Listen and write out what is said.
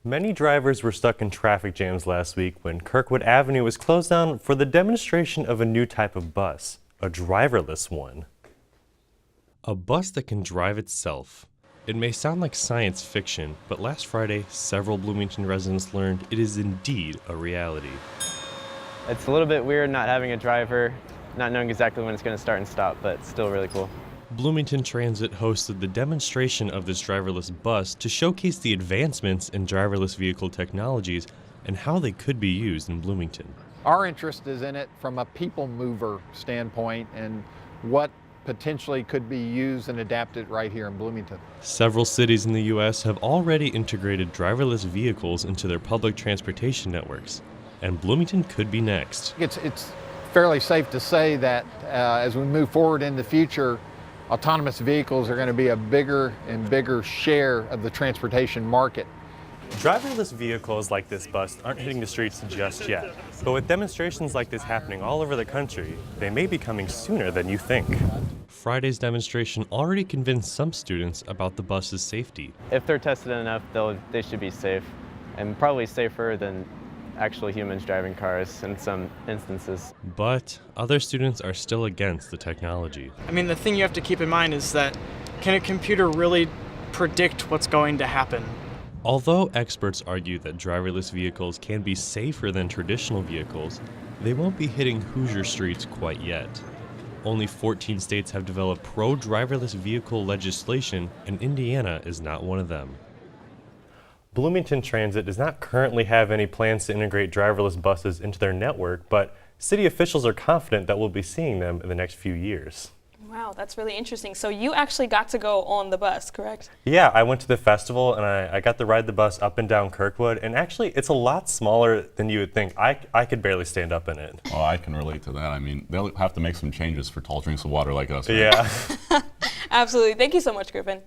Many drivers were stuck in traffic jams last week when Kirkwood Avenue was closed down for the demonstration of a new type of bus, a driverless one. A bus that can drive itself. It may sound like science fiction, but last Friday, several Bloomington residents learned it is indeed a reality. It's a little bit weird not having a driver, not knowing exactly when it's going to start and stop, but still really cool. Bloomington Transit hosted the demonstration of this driverless bus to showcase the advancements in driverless vehicle technologies and how they could be used in Bloomington. Our interest is in it from a people mover standpoint and what potentially could be used and adapted right here in Bloomington. Several cities in the U.S. have already integrated driverless vehicles into their public transportation networks, and Bloomington could be next. It's fairly safe to say that as we move forward in the future, autonomous vehicles are going to be a bigger and bigger share of the transportation market. Driverless vehicles like this bus aren't hitting the streets just yet, but with demonstrations like this happening all over the country, they may be coming sooner than you think. Friday's demonstration already convinced some students about the bus's safety. If they're tested enough, they should be safe, and probably safer than actual humans driving cars in some instances. But other students are still against the technology. I mean, the thing you have to keep in mind is that can a computer really predict what's going to happen? Although experts argue that driverless vehicles can be safer than traditional vehicles, they won't be hitting Hoosier streets quite yet. Only 14 states have developed pro-driverless vehicle legislation, and Indiana is not one of them. Bloomington Transit does not currently have any plans to integrate driverless buses into their network, but city officials are confident that we'll be seeing them in the next few years. Wow, that's really interesting. So you actually got to go on the bus, correct? Yeah, I went to the festival and I got to ride the bus up and down Kirkwood, and actually it's a lot smaller than you would think. I could barely stand up in it. Oh, I can relate to that. I mean, they'll have to make some changes for tall drinks of water like us. Right? Yeah. Absolutely. Thank you so much, Griffin.